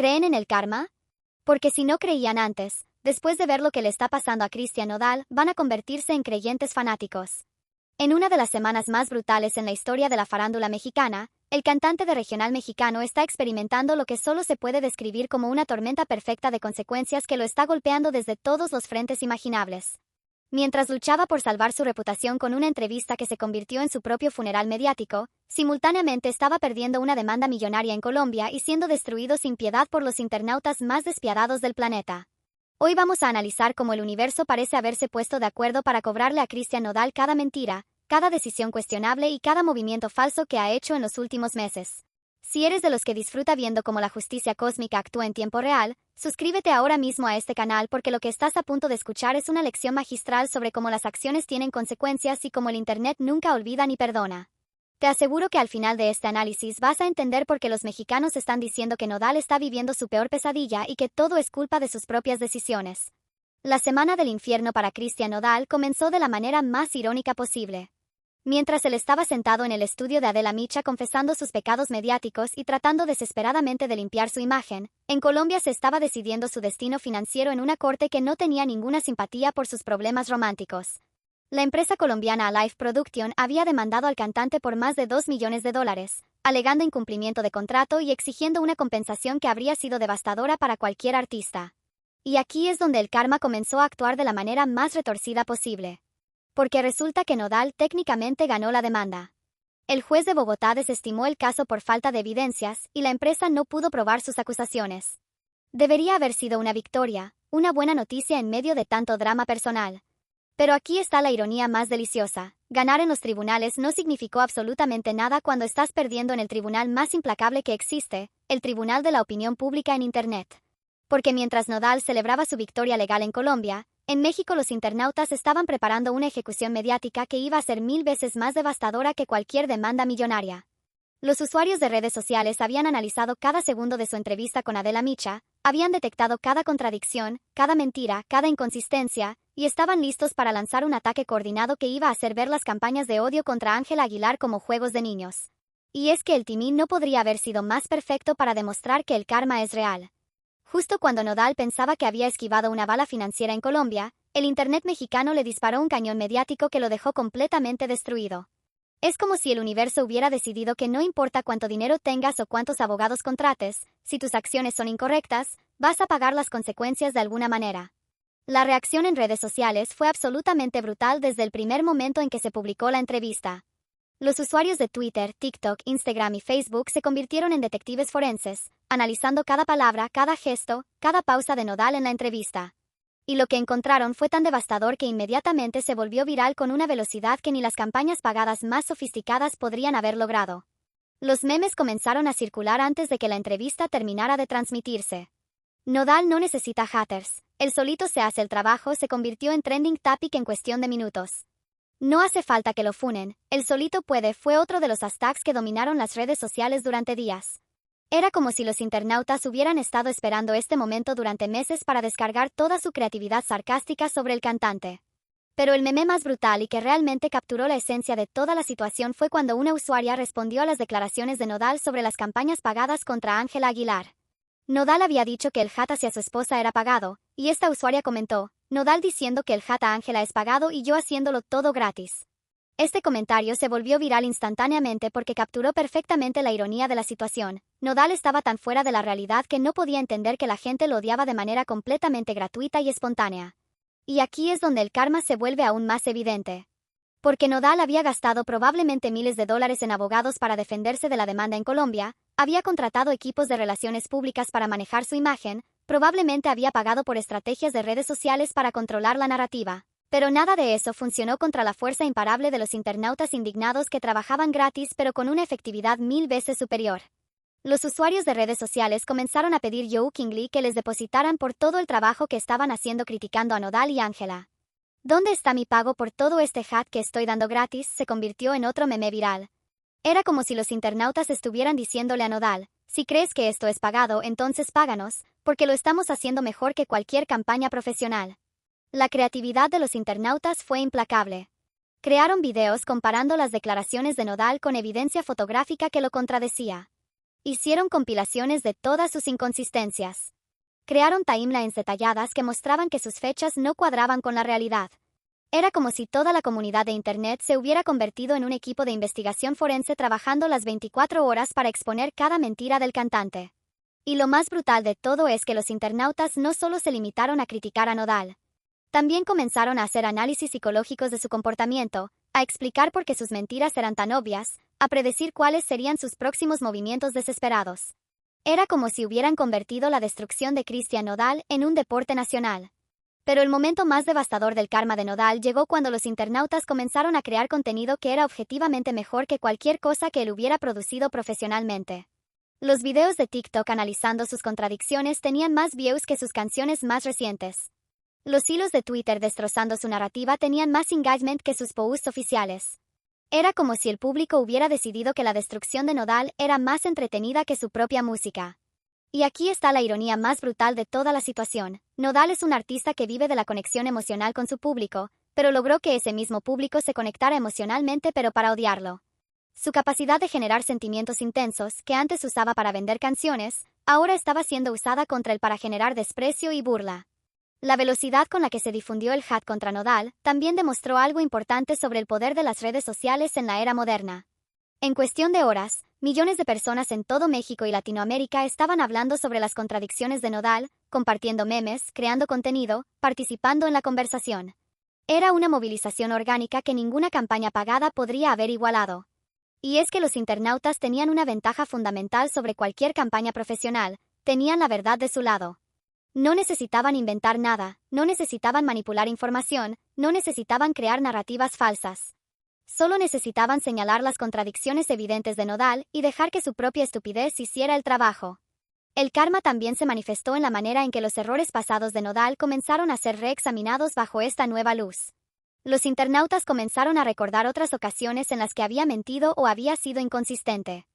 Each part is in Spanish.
¿Creen en el karma? Porque si no creían antes, después de ver lo que le está pasando a Cristian Nodal, van a convertirse en creyentes fanáticos. En una de las semanas más brutales en la historia de la farándula mexicana, el cantante de regional mexicano está experimentando lo que solo se puede describir como una tormenta perfecta de consecuencias que lo está golpeando desde todos los frentes imaginables. Mientras luchaba por salvar su reputación con una entrevista que se convirtió en su propio funeral mediático, simultáneamente estaba perdiendo una demanda millonaria en Colombia y siendo destruido sin piedad por los internautas más despiadados del planeta. Hoy vamos a analizar cómo el universo parece haberse puesto de acuerdo para cobrarle a Cristian Nodal cada mentira, cada decisión cuestionable y cada movimiento falso que ha hecho en los últimos meses. Si eres de los que disfruta viendo cómo la justicia cósmica actúa en tiempo real, suscríbete ahora mismo a este canal porque lo que estás a punto de escuchar es una lección magistral sobre cómo las acciones tienen consecuencias y cómo el Internet nunca olvida ni perdona. Te aseguro que al final de este análisis vas a entender por qué los mexicanos están diciendo que Nodal está viviendo su peor pesadilla y que todo es culpa de sus propias decisiones. La semana del infierno para Cristian Nodal comenzó de la manera más irónica posible. Mientras él estaba sentado en el estudio de Adela Micha confesando sus pecados mediáticos y tratando desesperadamente de limpiar su imagen, en Colombia se estaba decidiendo su destino financiero en una corte que no tenía ninguna simpatía por sus problemas románticos. La empresa colombiana Alive Production había demandado al cantante por más de $2 millones, alegando incumplimiento de contrato y exigiendo una compensación que habría sido devastadora para cualquier artista. Y aquí es donde el karma comenzó a actuar de la manera más retorcida posible. Porque resulta que Nodal técnicamente ganó la demanda. El juez de Bogotá desestimó el caso por falta de evidencias y la empresa no pudo probar sus acusaciones. Debería haber sido una victoria, una buena noticia en medio de tanto drama personal. Pero aquí está la ironía más deliciosa. Ganar en los tribunales no significó absolutamente nada cuando estás perdiendo en el tribunal más implacable que existe, el Tribunal de la Opinión Pública en Internet. Porque mientras Nodal celebraba su victoria legal en Colombia, en México los internautas estaban preparando una ejecución mediática que iba a ser 1000 veces más devastadora que cualquier demanda millonaria. Los usuarios de redes sociales habían analizado cada segundo de su entrevista con Adela Micha, habían detectado cada contradicción, cada mentira, cada inconsistencia, y estaban listos para lanzar un ataque coordinado que iba a hacer ver las campañas de odio contra Ángela Aguilar como juegos de niños. Y es que el timing no podría haber sido más perfecto para demostrar que el karma es real. Justo cuando Nodal pensaba que había esquivado una bala financiera en Colombia, el Internet mexicano le disparó un cañón mediático que lo dejó completamente destruido. Es como si el universo hubiera decidido que no importa cuánto dinero tengas o cuántos abogados contrates, si tus acciones son incorrectas, vas a pagar las consecuencias de alguna manera. La reacción en redes sociales fue absolutamente brutal desde el primer momento en que se publicó la entrevista. Los usuarios de Twitter, TikTok, Instagram y Facebook se convirtieron en detectives forenses, analizando cada palabra, cada gesto, cada pausa de Nodal en la entrevista. Y lo que encontraron fue tan devastador que inmediatamente se volvió viral con una velocidad que ni las campañas pagadas más sofisticadas podrían haber logrado. Los memes comenzaron a circular antes de que la entrevista terminara de transmitirse. Nodal no necesita haters, él solito se hace el trabajo, se convirtió en trending topic en cuestión de minutos. No hace falta que lo funen, él solito puede fue otro de los hashtags que dominaron las redes sociales durante días. Era como si los internautas hubieran estado esperando este momento durante meses para descargar toda su creatividad sarcástica sobre el cantante. Pero el meme más brutal y que realmente capturó la esencia de toda la situación fue cuando una usuaria respondió a las declaraciones de Nodal sobre las campañas pagadas contra Ángela Aguilar. Nodal había dicho que el hate hacia su esposa era pagado, y esta usuaria comentó, Nodal diciendo que el hate a Ángela es pagado y yo haciéndolo todo gratis. Este comentario se volvió viral instantáneamente porque capturó perfectamente la ironía de la situación. Nodal estaba tan fuera de la realidad que no podía entender que la gente lo odiaba de manera completamente gratuita y espontánea. Y aquí es donde el karma se vuelve aún más evidente. Porque Nodal había gastado probablemente miles de dólares en abogados para defenderse de la demanda en Colombia, había contratado equipos de relaciones públicas para manejar su imagen, probablemente había pagado por estrategias de redes sociales para controlar la narrativa. Pero nada de eso funcionó contra la fuerza imparable de los internautas indignados que trabajaban gratis pero con una efectividad 1000 veces superior. Los usuarios de redes sociales comenzaron a pedir jokingly que les depositaran por todo el trabajo que estaban haciendo criticando a Nodal y Ángela. ¿Dónde está mi pago por todo este hate que estoy dando gratis? Se convirtió en otro meme viral. Era como si los internautas estuvieran diciéndole a Nodal, si crees que esto es pagado, entonces páganos, porque lo estamos haciendo mejor que cualquier campaña profesional. La creatividad de los internautas fue implacable. Crearon videos comparando las declaraciones de Nodal con evidencia fotográfica que lo contradecía. Hicieron compilaciones de todas sus inconsistencias. Crearon timelines detalladas que mostraban que sus fechas no cuadraban con la realidad. Era como si toda la comunidad de Internet se hubiera convertido en un equipo de investigación forense trabajando las 24 horas para exponer cada mentira del cantante. Y lo más brutal de todo es que los internautas no solo se limitaron a criticar a Nodal. También comenzaron a hacer análisis psicológicos de su comportamiento, a explicar por qué sus mentiras eran tan obvias, a predecir cuáles serían sus próximos movimientos desesperados. Era como si hubieran convertido la destrucción de Cristian Nodal en un deporte nacional. Pero el momento más devastador del karma de Nodal llegó cuando los internautas comenzaron a crear contenido que era objetivamente mejor que cualquier cosa que él hubiera producido profesionalmente. Los videos de TikTok analizando sus contradicciones tenían más views que sus canciones más recientes. Los hilos de Twitter destrozando su narrativa tenían más engagement que sus posts oficiales. Era como si el público hubiera decidido que la destrucción de Nodal era más entretenida que su propia música. Y aquí está la ironía más brutal de toda la situación. Nodal es un artista que vive de la conexión emocional con su público, pero logró que ese mismo público se conectara emocionalmente pero para odiarlo. Su capacidad de generar sentimientos intensos, que antes usaba para vender canciones, ahora estaba siendo usada contra él para generar desprecio y burla. La velocidad con la que se difundió el hate contra Nodal también demostró algo importante sobre el poder de las redes sociales en la era moderna. En cuestión de horas, millones de personas en todo México y Latinoamérica estaban hablando sobre las contradicciones de Nodal, compartiendo memes, creando contenido, participando en la conversación. Era una movilización orgánica que ninguna campaña pagada podría haber igualado. Y es que los internautas tenían una ventaja fundamental sobre cualquier campaña profesional, tenían la verdad de su lado. No necesitaban inventar nada, no necesitaban manipular información, no necesitaban crear narrativas falsas. Solo necesitaban señalar las contradicciones evidentes de Nodal y dejar que su propia estupidez hiciera el trabajo. El karma también se manifestó en la manera en que los errores pasados de Nodal comenzaron a ser reexaminados bajo esta nueva luz. Los internautas comenzaron a recordar otras ocasiones en las que había mentido o había sido inconsistente.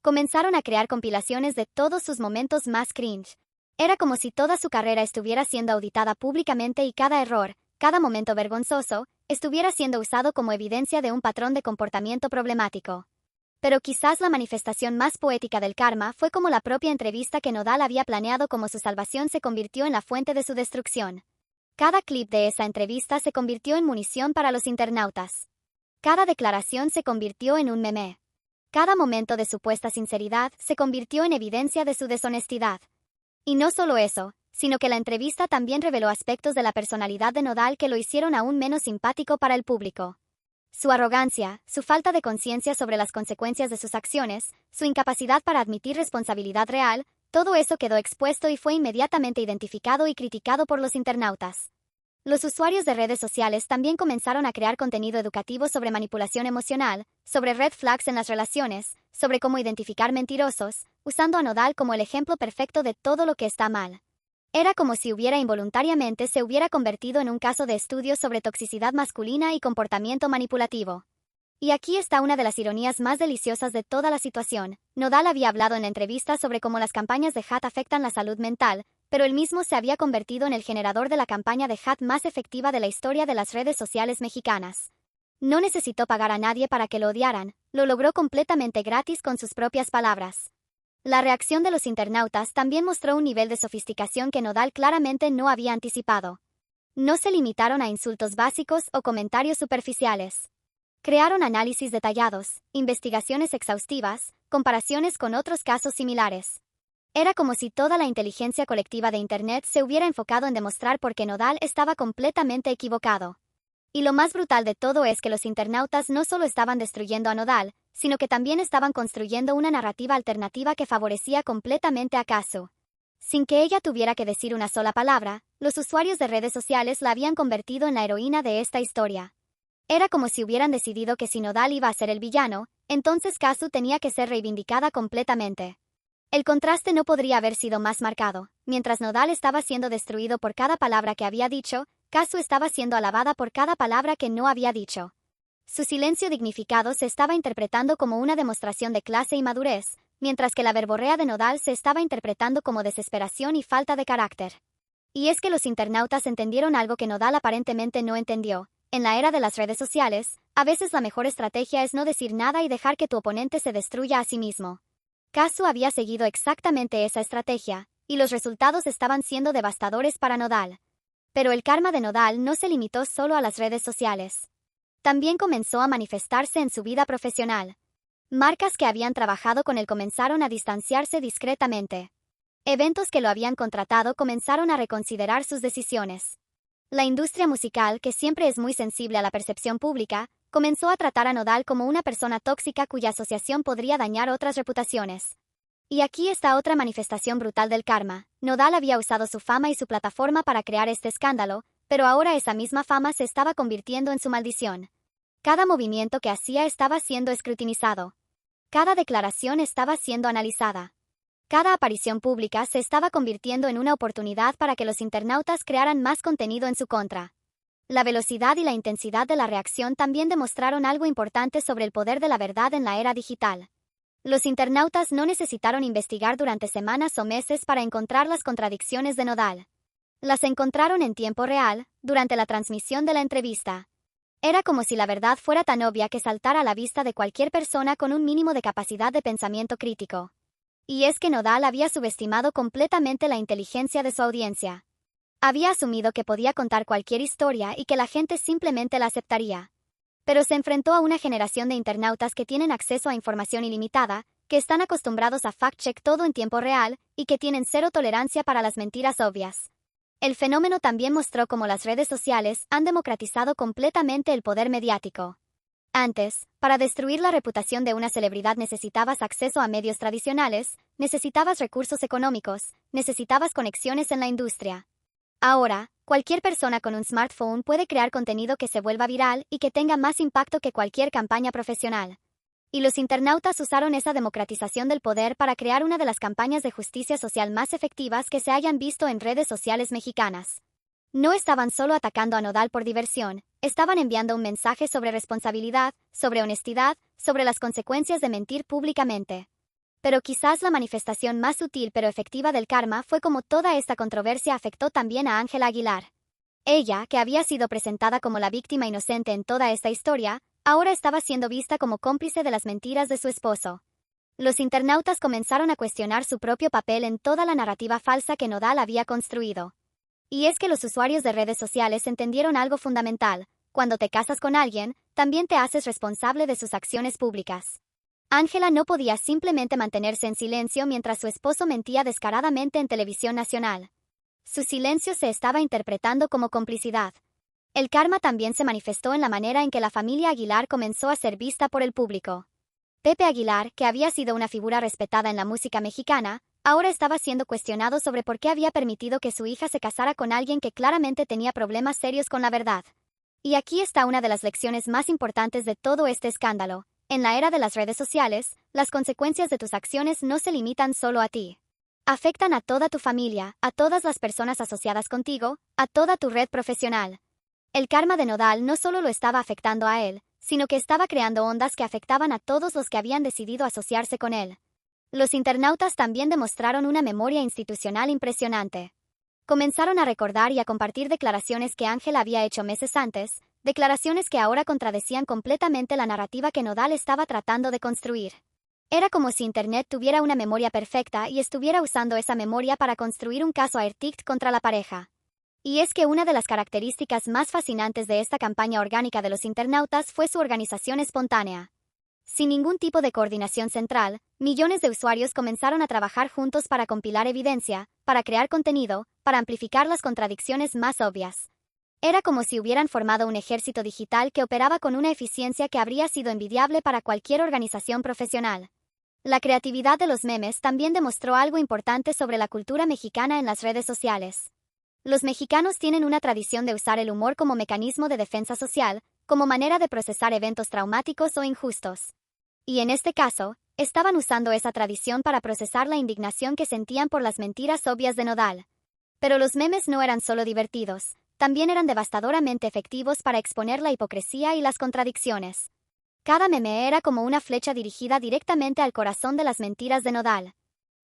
Comenzaron a crear compilaciones de todos sus momentos más cringe. Era como si toda su carrera estuviera siendo auditada públicamente y cada error, cada momento vergonzoso, estuviera siendo usado como evidencia de un patrón de comportamiento problemático. Pero quizás la manifestación más poética del karma fue como la propia entrevista que Nodal había planeado como su salvación se convirtió en la fuente de su destrucción. Cada clip de esa entrevista se convirtió en munición para los internautas. Cada declaración se convirtió en un meme. Cada momento de supuesta sinceridad se convirtió en evidencia de su deshonestidad. Y no solo eso, sino que la entrevista también reveló aspectos de la personalidad de Nodal que lo hicieron aún menos simpático para el público. Su arrogancia, su falta de conciencia sobre las consecuencias de sus acciones, su incapacidad para admitir responsabilidad real, todo eso quedó expuesto y fue inmediatamente identificado y criticado por los internautas. Los usuarios de redes sociales también comenzaron a crear contenido educativo sobre manipulación emocional, sobre red flags en las relaciones, sobre cómo identificar mentirosos, usando a Nodal como el ejemplo perfecto de todo lo que está mal. Era como si involuntariamente se hubiera convertido en un caso de estudio sobre toxicidad masculina y comportamiento manipulativo. Y aquí está una de las ironías más deliciosas de toda la situación. Nodal había hablado en la entrevista sobre cómo las campañas de hate afectan la salud mental, pero él mismo se había convertido en el generador de la campaña de hate más efectiva de la historia de las redes sociales mexicanas. No necesitó pagar a nadie para que lo odiaran, lo logró completamente gratis con sus propias palabras. La reacción de los internautas también mostró un nivel de sofisticación que Nodal claramente no había anticipado. No se limitaron a insultos básicos o comentarios superficiales. Crearon análisis detallados, investigaciones exhaustivas, comparaciones con otros casos similares. Era como si toda la inteligencia colectiva de Internet se hubiera enfocado en demostrar por qué Nodal estaba completamente equivocado. Y lo más brutal de todo es que los internautas no solo estaban destruyendo a Nodal, sino que también estaban construyendo una narrativa alternativa que favorecía completamente a Kazu. Sin que ella tuviera que decir una sola palabra, los usuarios de redes sociales la habían convertido en la heroína de esta historia. Era como si hubieran decidido que si Nodal iba a ser el villano, entonces Kazu tenía que ser reivindicada completamente. El contraste no podría haber sido más marcado. Mientras Nodal estaba siendo destruido por cada palabra que había dicho, Kazu estaba siendo alabada por cada palabra que no había dicho. Su silencio dignificado se estaba interpretando como una demostración de clase y madurez, mientras que la verborrea de Nodal se estaba interpretando como desesperación y falta de carácter. Y es que los internautas entendieron algo que Nodal aparentemente no entendió. En la era de las redes sociales, a veces la mejor estrategia es no decir nada y dejar que tu oponente se destruya a sí mismo. Kazu había seguido exactamente esa estrategia, y los resultados estaban siendo devastadores para Nodal. Pero el karma de Nodal no se limitó solo a las redes sociales. También comenzó a manifestarse en su vida profesional. Marcas que habían trabajado con él comenzaron a distanciarse discretamente. Eventos que lo habían contratado comenzaron a reconsiderar sus decisiones. La industria musical, que siempre es muy sensible a la percepción pública, comenzó a tratar a Nodal como una persona tóxica cuya asociación podría dañar otras reputaciones. Y aquí está otra manifestación brutal del karma. Nodal había usado su fama y su plataforma para crear este escándalo, pero ahora esa misma fama se estaba convirtiendo en su maldición. Cada movimiento que hacía estaba siendo escrutinizado. Cada declaración estaba siendo analizada. Cada aparición pública se estaba convirtiendo en una oportunidad para que los internautas crearan más contenido en su contra. La velocidad y la intensidad de la reacción también demostraron algo importante sobre el poder de la verdad en la era digital. Los internautas no necesitaron investigar durante semanas o meses para encontrar las contradicciones de Nodal. Las encontraron en tiempo real, durante la transmisión de la entrevista. Era como si la verdad fuera tan obvia que saltara a la vista de cualquier persona con un mínimo de capacidad de pensamiento crítico. Y es que Nodal había subestimado completamente la inteligencia de su audiencia. Había asumido que podía contar cualquier historia y que la gente simplemente la aceptaría. Pero se enfrentó a una generación de internautas que tienen acceso a información ilimitada, que están acostumbrados a fact-check todo en tiempo real y que tienen cero tolerancia para las mentiras obvias. El fenómeno también mostró cómo las redes sociales han democratizado completamente el poder mediático. Antes, para destruir la reputación de una celebridad necesitabas acceso a medios tradicionales, necesitabas recursos económicos, necesitabas conexiones en la industria. Ahora, cualquier persona con un smartphone puede crear contenido que se vuelva viral y que tenga más impacto que cualquier campaña profesional. Y los internautas usaron esa democratización del poder para crear una de las campañas de justicia social más efectivas que se hayan visto en redes sociales mexicanas. No estaban solo atacando a Nodal por diversión, estaban enviando un mensaje sobre responsabilidad, sobre honestidad, sobre las consecuencias de mentir públicamente. Pero quizás la manifestación más sutil pero efectiva del karma fue cómo toda esta controversia afectó también a Ángela Aguilar. Ella, que había sido presentada como la víctima inocente en toda esta historia, ahora estaba siendo vista como cómplice de las mentiras de su esposo. Los internautas comenzaron a cuestionar su propio papel en toda la narrativa falsa que Nodal había construido. Y es que los usuarios de redes sociales entendieron algo fundamental: cuando te casas con alguien, también te haces responsable de sus acciones públicas. Ángela no podía simplemente mantenerse en silencio mientras su esposo mentía descaradamente en televisión nacional. Su silencio se estaba interpretando como complicidad. El karma también se manifestó en la manera en que la familia Aguilar comenzó a ser vista por el público. Pepe Aguilar, que había sido una figura respetada en la música mexicana, ahora estaba siendo cuestionado sobre por qué había permitido que su hija se casara con alguien que claramente tenía problemas serios con la verdad. Y aquí está una de las lecciones más importantes de todo este escándalo. En la era de las redes sociales, las consecuencias de tus acciones no se limitan solo a ti. Afectan a toda tu familia, a todas las personas asociadas contigo, a toda tu red profesional. El karma de Nodal no solo lo estaba afectando a él, sino que estaba creando ondas que afectaban a todos los que habían decidido asociarse con él. Los internautas también demostraron una memoria institucional impresionante. Comenzaron a recordar y a compartir declaraciones que Ángela había hecho meses antes, declaraciones que ahora contradecían completamente la narrativa que Nodal estaba tratando de construir. Era como si Internet tuviera una memoria perfecta y estuviera usando esa memoria para construir un caso AirTict contra la pareja. Y es que una de las características más fascinantes de esta campaña orgánica de los internautas fue su organización espontánea. Sin ningún tipo de coordinación central, millones de usuarios comenzaron a trabajar juntos para compilar evidencia, para crear contenido, para amplificar las contradicciones más obvias. Era como si hubieran formado un ejército digital que operaba con una eficiencia que habría sido envidiable para cualquier organización profesional. La creatividad de los memes también demostró algo importante sobre la cultura mexicana en las redes sociales. Los mexicanos tienen una tradición de usar el humor como mecanismo de defensa social, como manera de procesar eventos traumáticos o injustos. Y en este caso, estaban usando esa tradición para procesar la indignación que sentían por las mentiras obvias de Nodal. Pero los memes no eran solo divertidos, también eran devastadoramente efectivos para exponer la hipocresía y las contradicciones. Cada meme era como una flecha dirigida directamente al corazón de las mentiras de Nodal.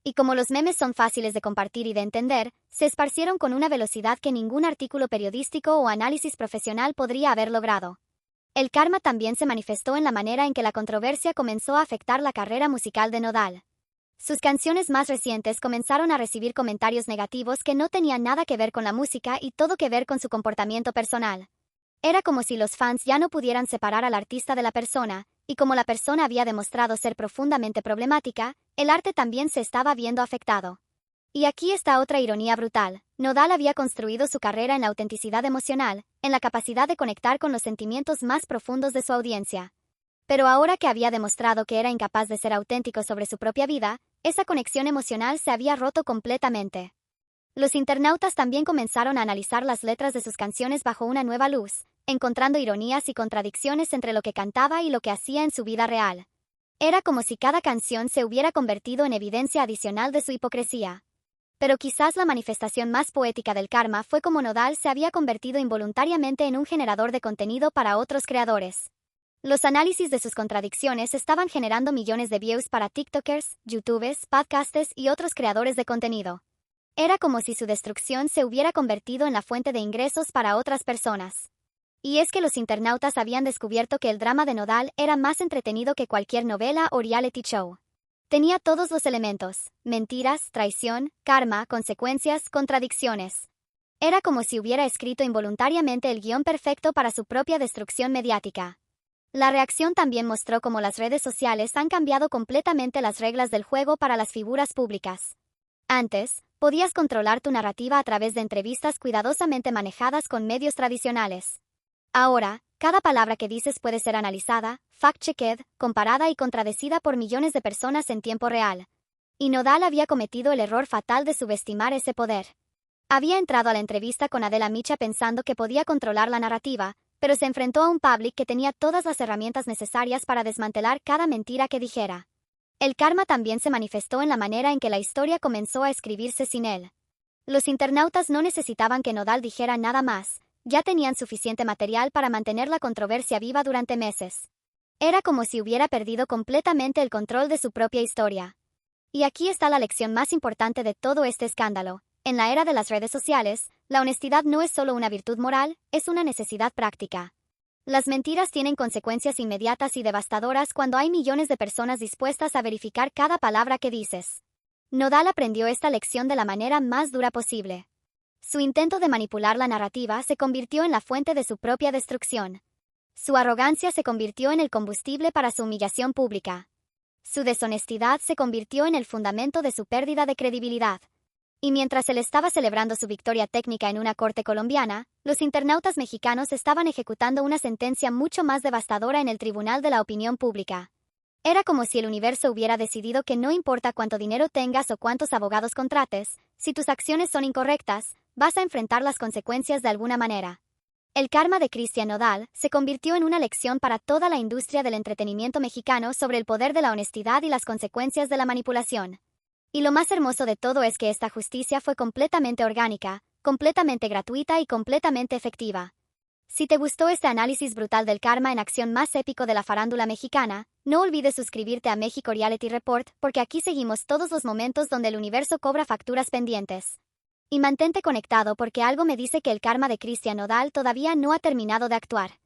Y como los memes son fáciles de compartir y de entender, se esparcieron con una velocidad que ningún artículo periodístico o análisis profesional podría haber logrado. El karma también se manifestó en la manera en que la controversia comenzó a afectar la carrera musical de Nodal. Sus canciones más recientes comenzaron a recibir comentarios negativos que no tenían nada que ver con la música y todo que ver con su comportamiento personal. Era como si los fans ya no pudieran separar al artista de la persona, y como la persona había demostrado ser profundamente problemática, el arte también se estaba viendo afectado. Y aquí está otra ironía brutal. Nodal había construido su carrera en la autenticidad emocional, en la capacidad de conectar con los sentimientos más profundos de su audiencia. Pero ahora que había demostrado que era incapaz de ser auténtico sobre su propia vida, esa conexión emocional se había roto completamente. Los internautas también comenzaron a analizar las letras de sus canciones bajo una nueva luz, encontrando ironías y contradicciones entre lo que cantaba y lo que hacía en su vida real. Era como si cada canción se hubiera convertido en evidencia adicional de su hipocresía. Pero quizás la manifestación más poética del karma fue como Nodal se había convertido involuntariamente en un generador de contenido para otros creadores. Los análisis de sus contradicciones estaban generando millones de views para TikTokers, YouTubers, podcasters y otros creadores de contenido. Era como si su destrucción se hubiera convertido en la fuente de ingresos para otras personas. Y es que los internautas habían descubierto que el drama de Nodal era más entretenido que cualquier novela o reality show. Tenía todos los elementos: mentiras, traición, karma, consecuencias, contradicciones. Era como si hubiera escrito involuntariamente el guión perfecto para su propia destrucción mediática. La reacción también mostró cómo las redes sociales han cambiado completamente las reglas del juego para las figuras públicas. Antes, podías controlar tu narrativa a través de entrevistas cuidadosamente manejadas con medios tradicionales. Ahora, cada palabra que dices puede ser analizada, fact-checked, comparada y contradecida por millones de personas en tiempo real. Y Nodal había cometido el error fatal de subestimar ese poder. Había entrado a la entrevista con Adela Micha pensando que podía controlar la narrativa, pero se enfrentó a un public que tenía todas las herramientas necesarias para desmantelar cada mentira que dijera. El karma también se manifestó en la manera en que la historia comenzó a escribirse sin él. Los internautas no necesitaban que Nodal dijera nada más, ya tenían suficiente material para mantener la controversia viva durante meses. Era como si hubiera perdido completamente el control de su propia historia. Y aquí está la lección más importante de todo este escándalo. En la era de las redes sociales, la honestidad no es solo una virtud moral, es una necesidad práctica. Las mentiras tienen consecuencias inmediatas y devastadoras cuando hay millones de personas dispuestas a verificar cada palabra que dices. Nodal aprendió esta lección de la manera más dura posible. Su intento de manipular la narrativa se convirtió en la fuente de su propia destrucción. Su arrogancia se convirtió en el combustible para su humillación pública. Su deshonestidad se convirtió en el fundamento de su pérdida de credibilidad. Y mientras él estaba celebrando su victoria técnica en una corte colombiana, los internautas mexicanos estaban ejecutando una sentencia mucho más devastadora en el Tribunal de la Opinión Pública. Era como si el universo hubiera decidido que no importa cuánto dinero tengas o cuántos abogados contrates, si tus acciones son incorrectas, vas a enfrentar las consecuencias de alguna manera. El karma de Cristian Nodal se convirtió en una lección para toda la industria del entretenimiento mexicano sobre el poder de la honestidad y las consecuencias de la manipulación. Y lo más hermoso de todo es que esta justicia fue completamente orgánica, completamente gratuita y completamente efectiva. Si te gustó este análisis brutal del karma en acción más épico de la farándula mexicana, no olvides suscribirte a México Reality Report porque aquí seguimos todos los momentos donde el universo cobra facturas pendientes. Y mantente conectado porque algo me dice que el karma de Cristian Nodal todavía no ha terminado de actuar.